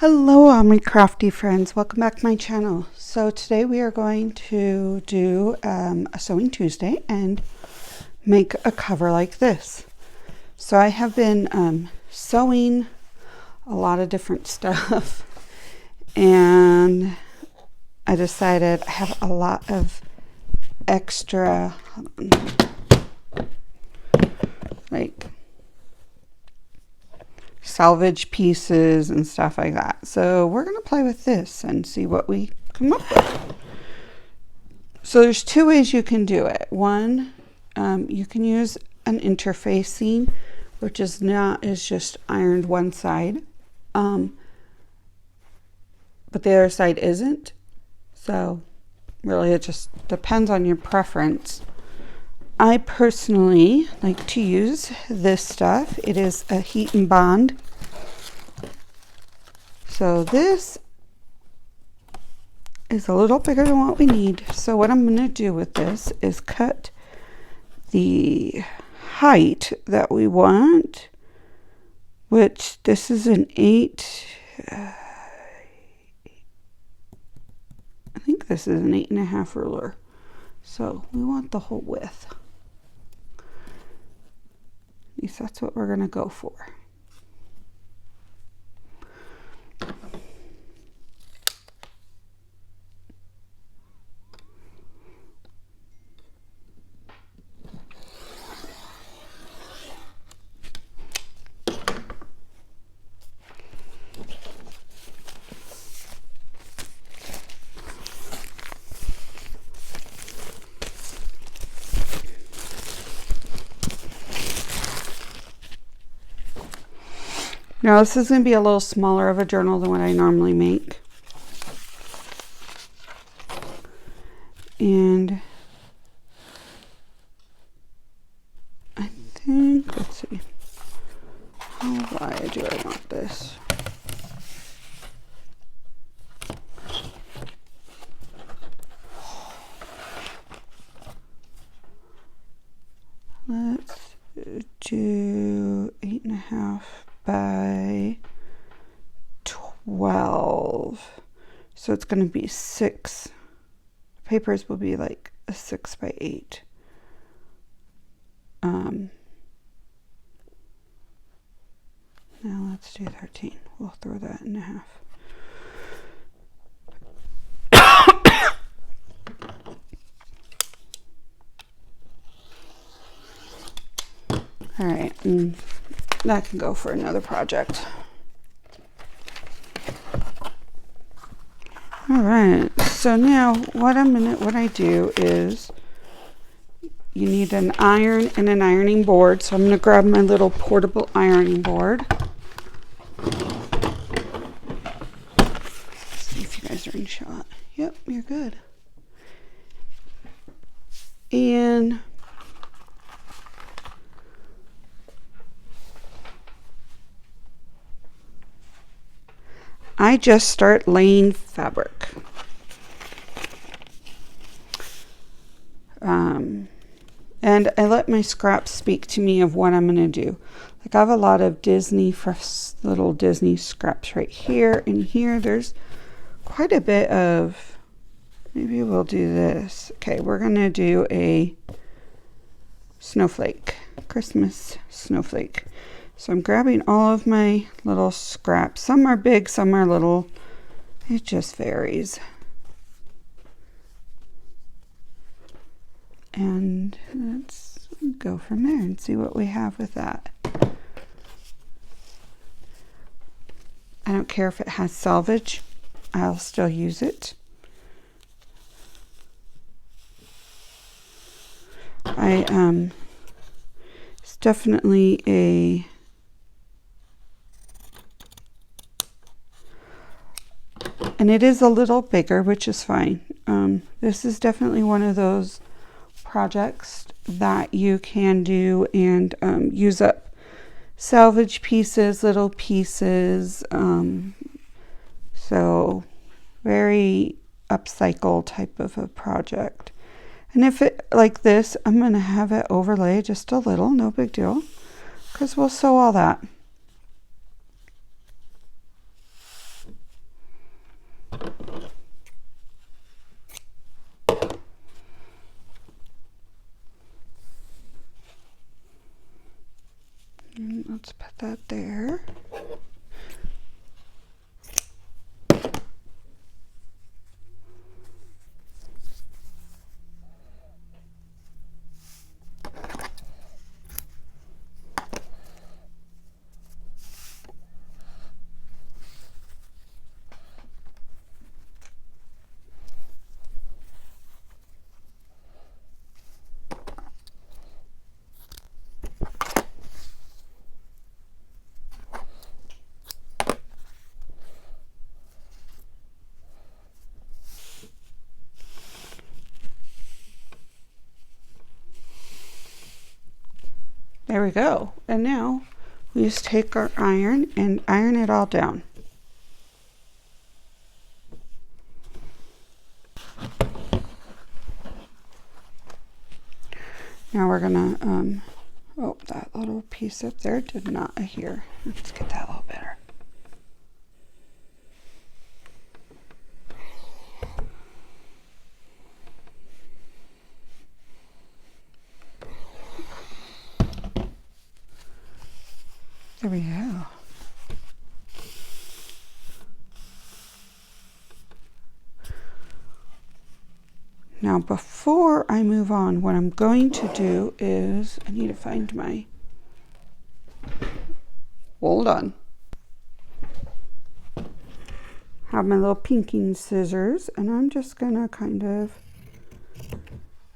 Hello, all my crafty friends. Welcome back to my channel. So today we are going to do a Sewing Tuesday and make a cover like this. So I have been sewing a lot of different stuff and I decided I have a lot of extra, like salvage pieces and stuff like that. So we're going to play with this and see what we come up with. So there's two ways you can do it. One, you can use an interfacing, which is just ironed one side, but the other side isn't. So really it just depends on your preference. I personally like to use this stuff. It is a heat and bond. So this is a little bigger than what we need. So what I'm going to do with this is cut the height that we want, which this is an 8. I think this is an 8.5 ruler. So we want the whole width. At least that's what we're going to go for. Now this is going to be a little smaller of a journal than what I normally make. And I think, let's see, how wide do I want this? Let's do 8.5 by 12. So it's going to be 6. Papers will be like a 6 by 8. Now let's do 13. We'll throw that in half. All right. That can go for another project. All right, so now what I do is you need an iron and an ironing board. So I'm going to grab my little portable ironing board. Let's see if you guys are in shot. Yep, you're good. And I just start laying fabric. And I let my scraps speak to me of what I'm going to do. Like I have a lot of little Disney scraps right here and here. There's quite a bit of, maybe we'll do this. Okay, we're going to do a snowflake, Christmas snowflake. So I'm grabbing all of my little scraps. Some are big, some are little. It just varies. And let's go from there and see what we have with that. I don't care if it has salvage. I'll still use it. It's definitely a and it is a little bigger, which is fine. This is definitely one of those projects that you can do and use up salvage pieces, little pieces. So very upcycle type of a project. And if it like this, I'm going to have it overlay just a little, no big deal, because we'll sew all that. that there. There we go. And now we just take our iron and iron it all down. Now we're gonna, oh, that little piece up there did not adhere. Let's get that a little better. There we go. Now before I move on, what I'm going to do is, I need to find my, hold on. Have my little pinking scissors, and I'm just gonna kind of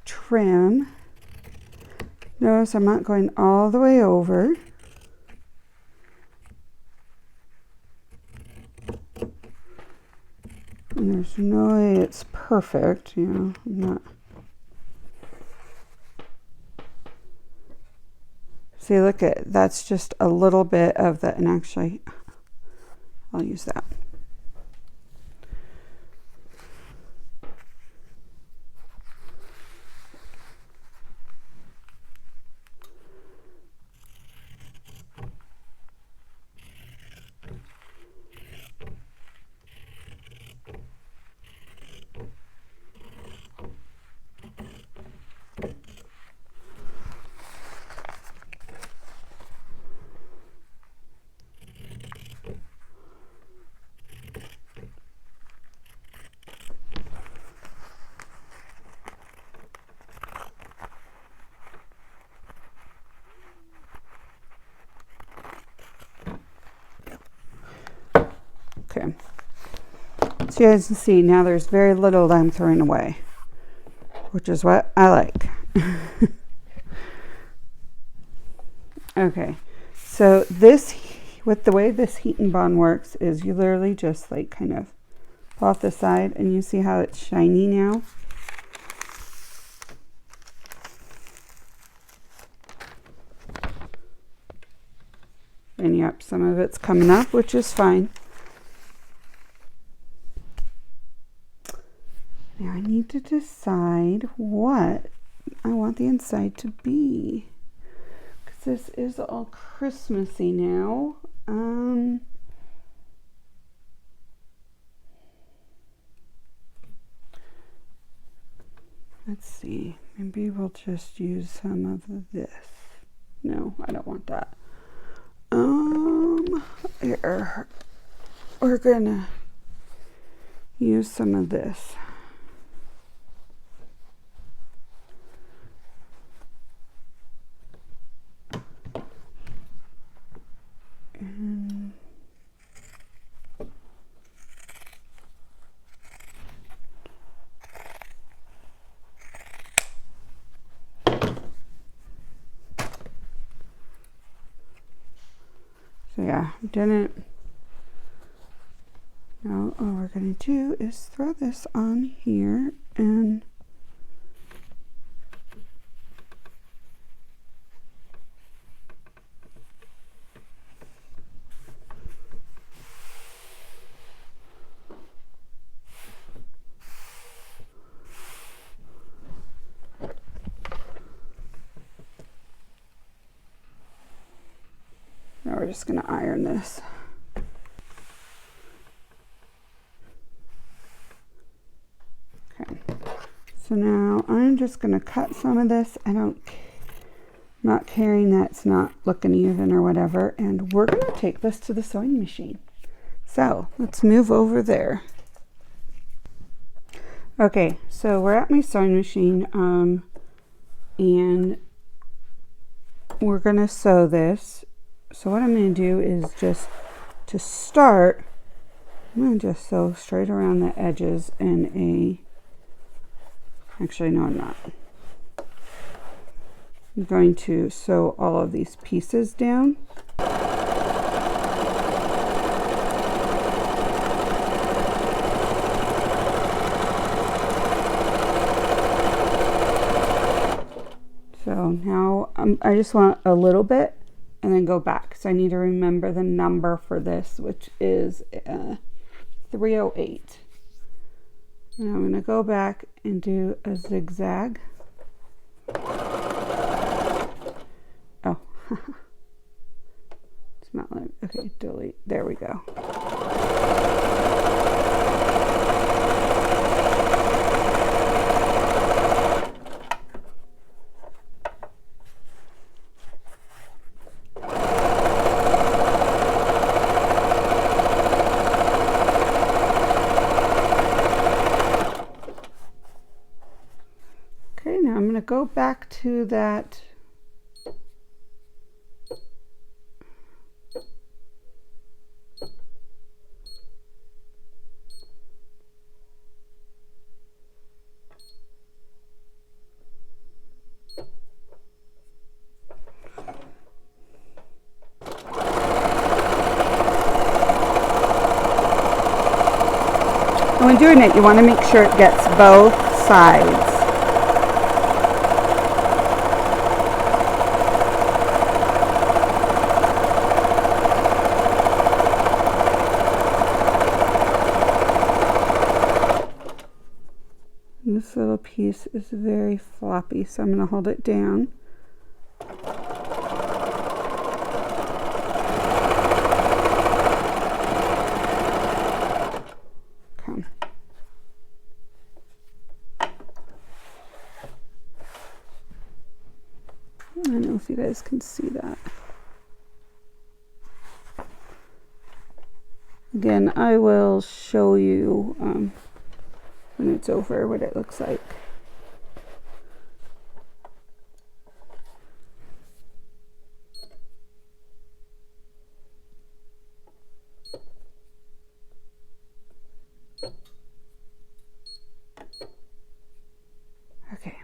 trim. Notice I'm not going all the way over. And there's no way it's perfect, you know, I'm not. See, look at, that's just a little bit of the, and actually, I'll use that. Okay, so you guys can see now there's very little that I'm throwing away, which is what I like. Okay, so this, with the way this heat and bond works is you literally just like kind of pull off the side, and you see how it's shiny now. And yep, some of it's coming up, which is fine. Now I need to decide what I want the inside to be, because this is all Christmassy now. Let's see, maybe we'll just use some of this. No, I don't want that. Here, we're gonna use some of this. So yeah, didn't. Now all we're going to do is throw this on here, and now we're just going to iron this. Okay, so now I'm just going to cut some of this. I don't not caring that it's not looking even or whatever. And we're going to take this to the sewing machine. So let's move over there. Okay, so we're at my sewing machine, and we're going to sew this. So what I'm going to do is just to start, I'm going to just sew straight around the edges in actually no I'm not. I'm going to sew all of these pieces down. So now I just want a little bit and then go back. So I need to remember the number for this, which is 308. And I'm going to go back and do a zigzag. Oh, it's not like, okay, delete. There we go. Okay, now I'm going to go back to that and when doing it, you want to make sure it gets both sides. This little piece is very floppy, so I'm going to hold it down. Okay. I don't know if you guys can see that. Again, I will show you when it's over what it looks like. Okay.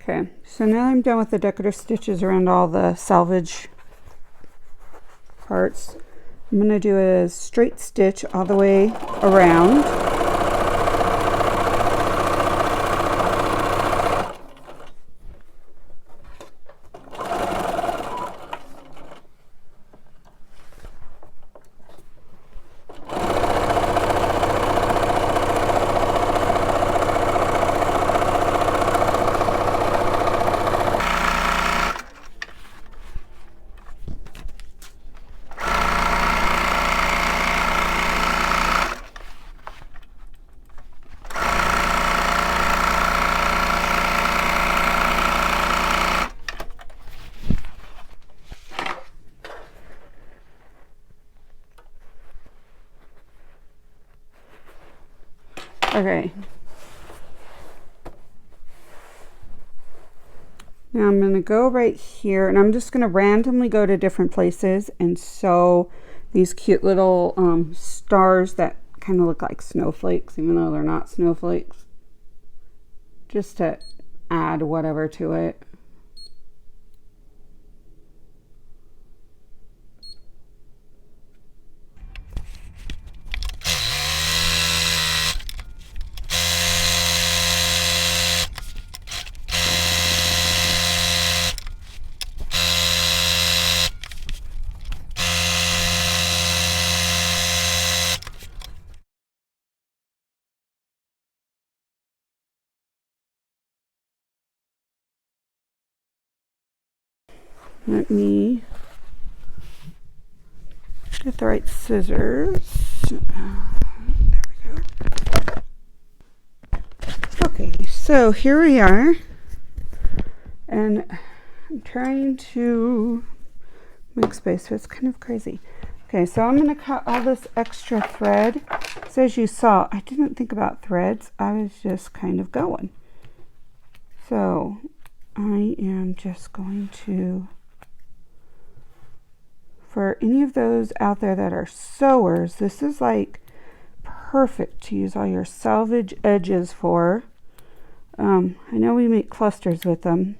Okay, so now I'm done with the decorative stitches around all the salvage parts. I'm going to do a straight stitch all the way around. Okay. Now I'm going to go right here, and I'm just going to randomly go to different places and sew these cute little stars that kind of look like snowflakes, even though they're not snowflakes, just to add whatever to it. Let me get the right scissors. There we go. Okay, so here we are. And I'm trying to make space, so it's kind of crazy. Okay, so I'm going to cut all this extra thread. So as you saw, I didn't think about threads. I was just kind of going. So I am just going to, for any of those out there that are sewers, this is like perfect to use all your salvage edges for. I know we make clusters with them,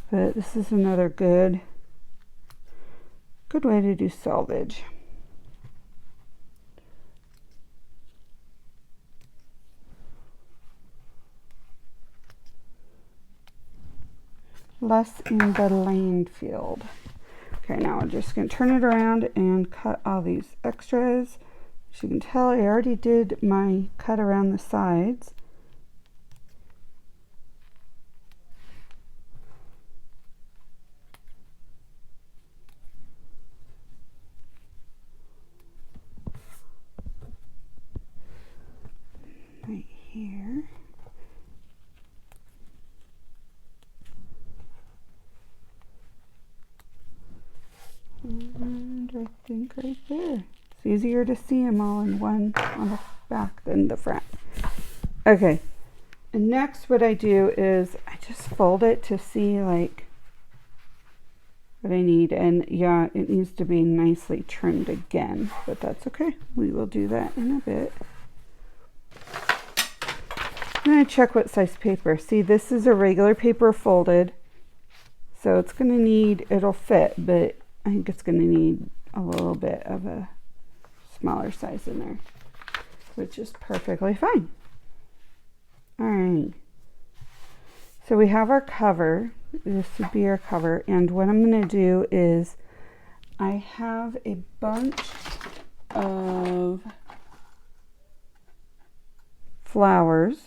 but this is another good way to do salvage. Less in the landfill. Okay, now I'm just going to turn it around and cut all these extras. As you can tell, I already did my cut around the sides. Right here. And I think right there. It's easier to see them all in one on the back than the front. Okay, and next what I do is I just fold it to see like what I need, and yeah, it needs to be nicely trimmed again, but that's okay. We will do that in a bit. I'm going to check what size paper. See, this is a regular paper folded, so it's going to need, it'll fit, but I think it's going to need a little bit of a smaller size in there, which is perfectly fine. All right, so we have our cover. This would be our cover, and what I'm going to do is I have a bunch of flowers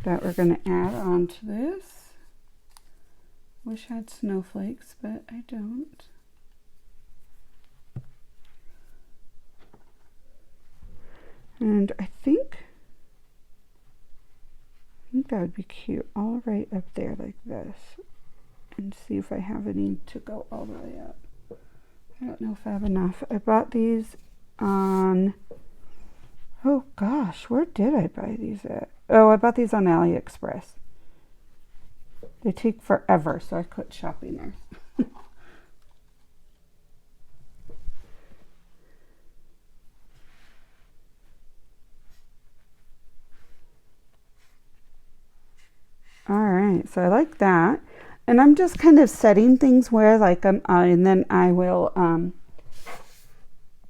that we're going to add onto this. Wish I had snowflakes, but I don't. And I think that would be cute, all right up there like this. And see if I have any to go all the way up. I don't know if I have enough. I bought these on, oh gosh, where did I buy these at? Oh, I bought these on AliExpress. They take forever, so I quit shopping there. All right, so I like that. And I'm just kind of setting things where like and then I will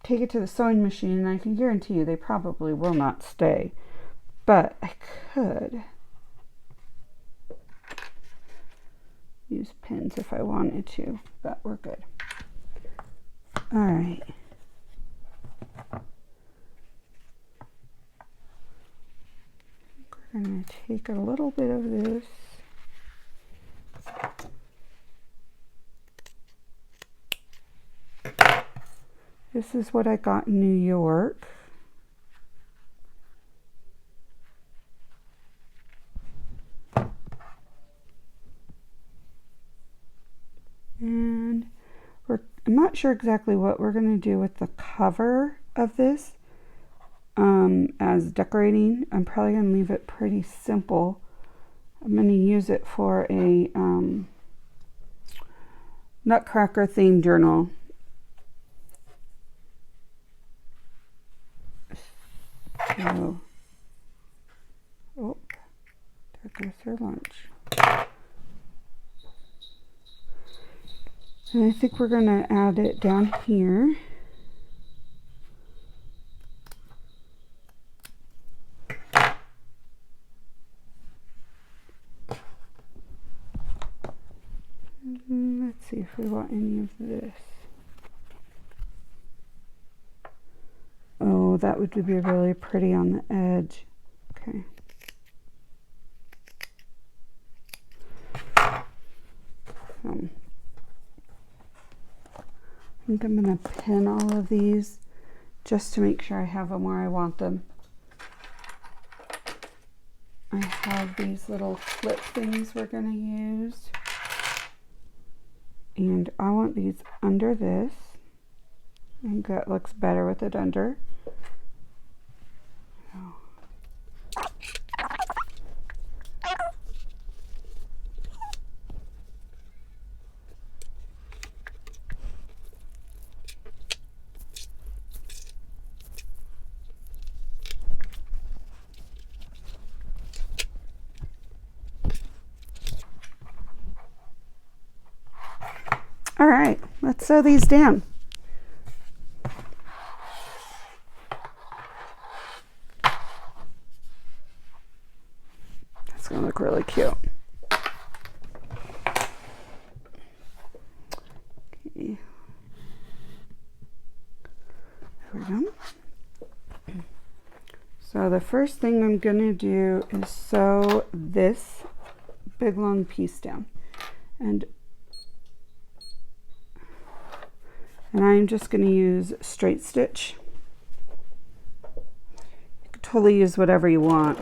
take it to the sewing machine, and I can guarantee you they probably will not stay. But I could use pins if I wanted to, but we're good. All right. We're going to take a little bit of this. This is what I got in New York. And I'm not sure exactly what we're going to do with the cover of this, as decorating. I'm probably going to leave it pretty simple. I'm going to use it for a Nutcracker themed journal. So, oh, there goes her lunch. And I think we're going to add it down here. Let's see if we want any of this. Oh, that would be really pretty on the edge. Okay. I think I'm going to pin all of these just to make sure I have them where I want them. I have these little clip things we're going to use. And I want these under this. I think that looks better with it under. All right, let's sew these down. That's gonna look really cute. Okay. There we go. So the first thing I'm gonna do is sew this big long piece down. And I'm just going to use straight stitch. You could totally use whatever you want.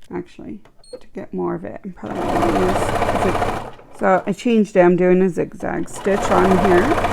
Actually, to get more of it, I'm probably going to use so I changed it. I'm doing a zigzag stitch on here.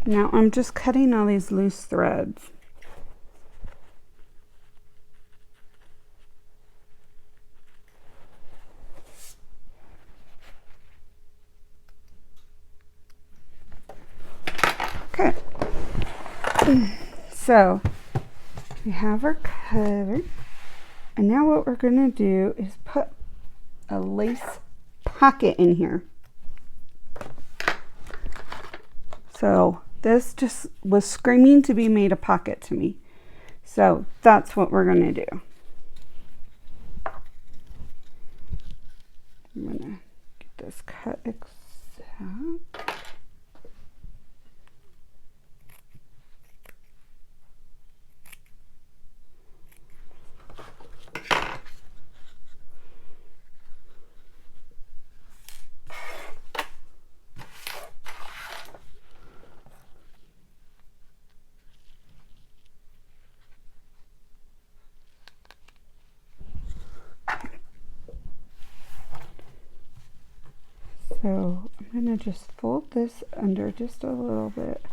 Now I'm just cutting all these loose threads. Okay, so we have our cover, and now what we're going to do is put a lace pocket in here. So this just was screaming to be made a pocket to me. So that's what we're going to do. I'm going to get this cut exact. So I'm going to just fold this under just a little bit.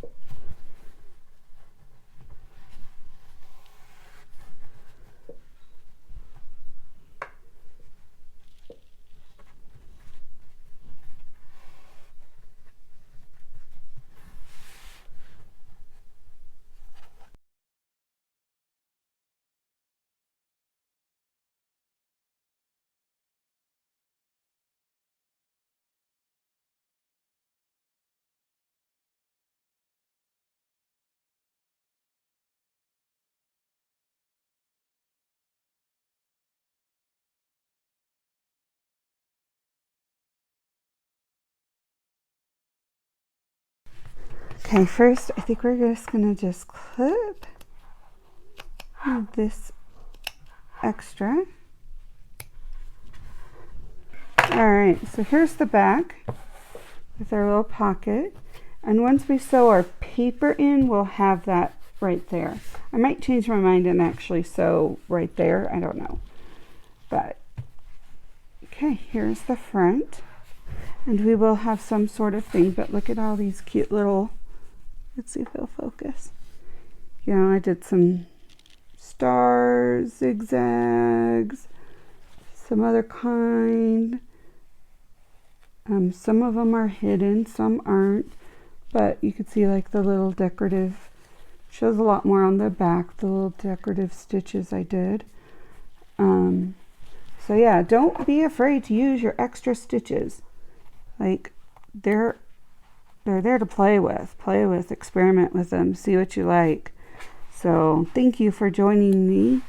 Okay, first I think we're just going to just clip this extra. Alright, so here's the back with our little pocket. And once we sew our paper in, we'll have that right there. I might change my mind and actually sew right there. I don't know. But, okay, here's the front. And we will have some sort of thing, but look at all these cute little, let's see if they'll focus. You know, I did some stars, zigzags, some other kind. Some of them are hidden, some aren't, but you can see like the little decorative, shows a lot more on the back, the little decorative stitches I did. So yeah, don't be afraid to use your extra stitches. Like, they're there to play with, experiment with them, see what you like. So thank you for joining me.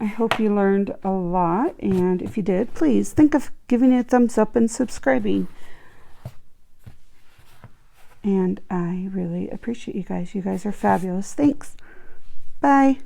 I hope you learned a lot, and if you did, please think of giving it a thumbs up and subscribing. And I really appreciate you guys. You guys are fabulous. Thanks. Bye.